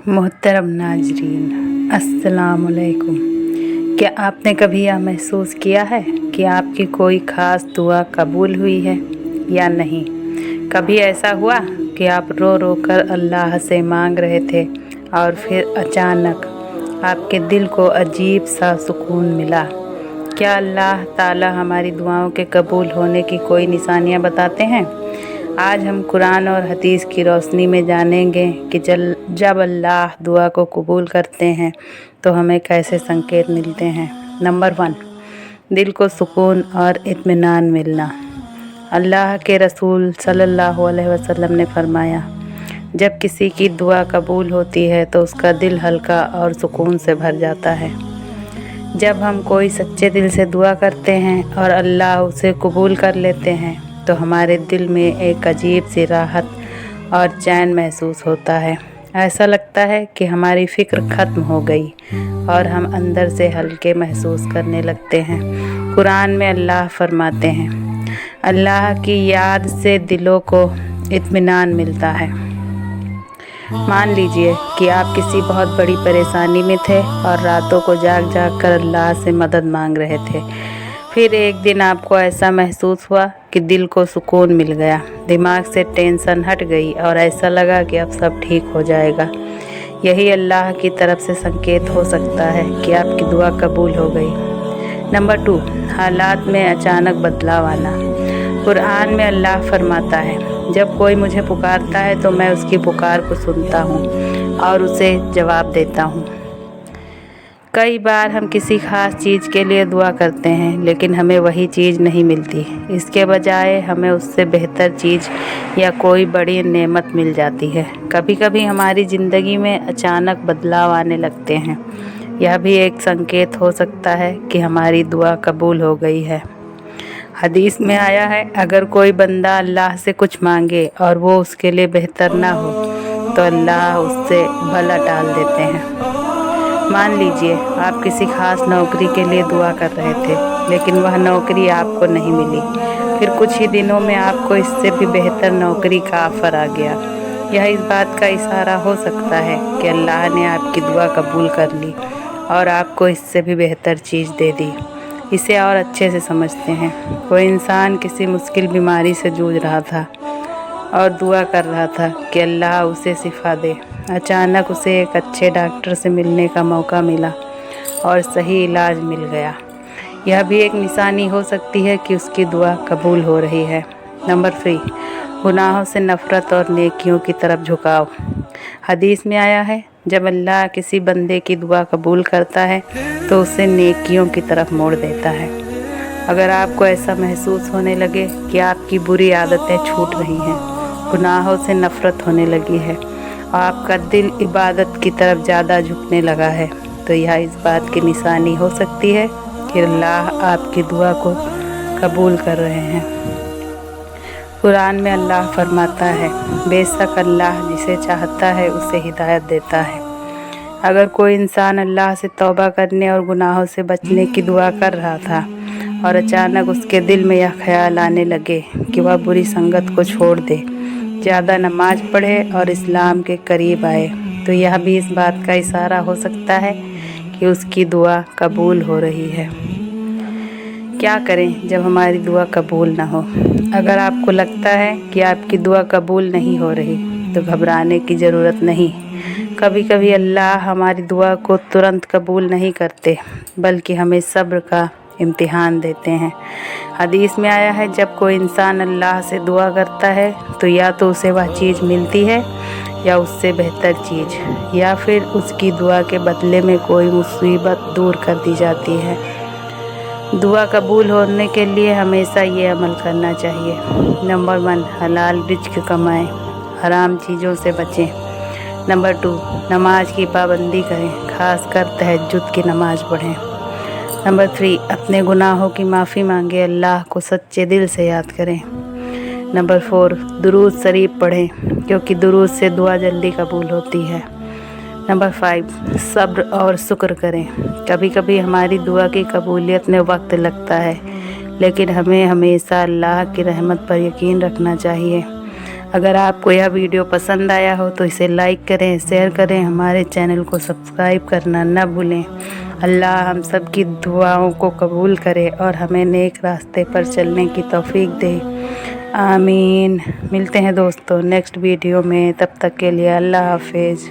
मोहतरम नाजरीन, अस्सलाम वालेकुम। क्या आपने कभी यह महसूस किया है कि आपकी कोई ख़ास दुआ कबूल हुई है या नहीं? कभी ऐसा हुआ कि आप रो रो कर अल्लाह से मांग रहे थे और फिर अचानक आपके दिल को अजीब सा सुकून मिला? क्या अल्लाह ताला हमारी दुआओं के कबूल होने की कोई निशानियाँ बताते हैं? आज हम कुरान और हदीस की रोशनी में जानेंगे कि जब अल्लाह दुआ को कबूल करते हैं तो हमें कैसे संकेत मिलते हैं। नंबर 1, दिल को सुकून और इत्मीनान मिलना। अल्लाह के रसूल सल्लल्लाहु अलैहि वसल्लम ने फरमाया, जब किसी की दुआ कबूल होती है तो उसका दिल हल्का और सुकून से भर जाता है। जब हम कोई सच्चे दिल से दुआ करते हैं और अल्लाह उसे कबूल कर लेते हैं तो हमारे दिल में एक अजीब सी राहत और चैन महसूस होता है। ऐसा लगता है कि हमारी फ़िक्र ख़त्म हो गई और हम अंदर से हल्के महसूस करने लगते हैं। कुरान में अल्लाह फरमाते हैं, अल्लाह की याद से दिलों को इत्मीनान मिलता है। मान लीजिए कि आप किसी बहुत बड़ी परेशानी में थे और रातों को जाग जाग कर अल्लाह से मदद मांग रहे थे। फिर एक दिन आपको ऐसा महसूस हुआ कि दिल को सुकून मिल गया, दिमाग से टेंशन हट गई और ऐसा लगा कि अब सब ठीक हो जाएगा। यही अल्लाह की तरफ से संकेत हो सकता है कि आपकी दुआ कबूल हो गई। नंबर 2, हालात में अचानक बदलाव आना। कुरान में अल्लाह फरमाता है, जब कोई मुझे पुकारता है तो मैं उसकी पुकार को सुनता हूँ और उसे जवाब देता हूँ। कई बार हम किसी ख़ास चीज़ के लिए दुआ करते हैं लेकिन हमें वही चीज़ नहीं मिलती। इसके बजाय हमें उससे बेहतर चीज़ या कोई बड़ी नेमत मिल जाती है। कभी कभी हमारी ज़िंदगी में अचानक बदलाव आने लगते हैं। यह भी एक संकेत हो सकता है कि हमारी दुआ कबूल हो गई है। हदीस में आया है, अगर कोई बंदा अल्लाह से कुछ मांगे और वो उसके लिए बेहतर ना हो तो अल्लाह उससे भला टाल देते हैं। मान लीजिए आप किसी ख़ास नौकरी के लिए दुआ कर रहे थे लेकिन वह नौकरी आपको नहीं मिली। फिर कुछ ही दिनों में आपको इससे भी बेहतर नौकरी का ऑफ़र आ गया। यह इस बात का इशारा हो सकता है कि अल्लाह ने आपकी दुआ कबूल कर ली और आपको इससे भी बेहतर चीज़ दे दी। इसे और अच्छे से समझते हैं। कोई इंसान किसी मुश्किल बीमारी से जूझ रहा था और दुआ कर रहा था कि अल्लाह उसे शिफा दे। अचानक उसे एक अच्छे डॉक्टर से मिलने का मौका मिला और सही इलाज मिल गया। यह भी एक निशानी हो सकती है कि उसकी दुआ कबूल हो रही है। नंबर 3, गुनाहों से नफ़रत और नेकियों की तरफ झुकाव। हदीस में आया है, जब अल्लाह किसी बंदे की दुआ कबूल करता है तो उसे नेकियों की तरफ मोड़ देता है। अगर आपको ऐसा महसूस होने लगे कि आपकी बुरी आदतें छूट रही हैं, गुनाहों से नफ़रत होने लगी है और आपका दिल इबादत की तरफ ज़्यादा झुकने लगा है, तो यह इस बात की निशानी हो सकती है कि अल्लाह आपकी दुआ को कबूल कर रहे हैं। कुरान में अल्लाह फरमाता है, बेशक अल्लाह जिसे चाहता है उसे हिदायत देता है। अगर कोई इंसान अल्लाह से तौबा करने और गुनाहों से बचने की दुआ कर रहा था और अचानक उसके दिल में यह ख्याल आने लगे कि वह बुरी संगत को छोड़ दे, ज़्यादा नमाज पढ़े और इस्लाम के करीब आए, तो यह भी इस बात का इशारा हो सकता है कि उसकी दुआ कबूल हो रही है। क्या करें जब हमारी दुआ कबूल ना हो? अगर आपको लगता है कि आपकी दुआ कबूल नहीं हो रही तो घबराने की ज़रूरत नहीं। कभी कभी अल्लाह हमारी दुआ को तुरंत कबूल नहीं करते बल्कि हमें सब्र का इम्तिहान देते हैं। हदीस में आया है, जब कोई इंसान अल्लाह से दुआ करता है तो या तो उसे वह चीज़ मिलती है या उससे बेहतर चीज़, या फिर उसकी दुआ के बदले में कोई मुसीबत दूर कर दी जाती है। दुआ कबूल होने के लिए हमेशा ये अमल करना चाहिए। नंबर 1, हलाल रिज़्क कमाएं, हराम चीज़ों से बचें। नंबर 2, नमाज की पाबंदी करें, खासकर तहज्जुद की नमाज़ पढ़ें। नंबर 3, अपने गुनाहों की माफ़ी मांगे, अल्लाह को सच्चे दिल से याद करें। नंबर 4, दुरूद शरीफ पढ़ें क्योंकि दुरूद से दुआ जल्दी कबूल होती है। नंबर 5, सब्र और शुक्र करें। कभी कभी हमारी दुआ की कबूलियत में वक्त लगता है लेकिन हमें हमेशा अल्लाह की रहमत पर यकीन रखना चाहिए। अगर आपको यह वीडियो पसंद आया हो तो इसे लाइक करें, शेयर करें, हमारे चैनल को सब्सक्राइब करना न भूलें। अल्लाह हम सब की दुआओं को कबूल करे और हमें नेक रास्ते पर चलने की तौफीक दे। आमीन। मिलते हैं दोस्तों नेक्स्ट वीडियो में, तब तक के लिए अल्लाह हाफिज़।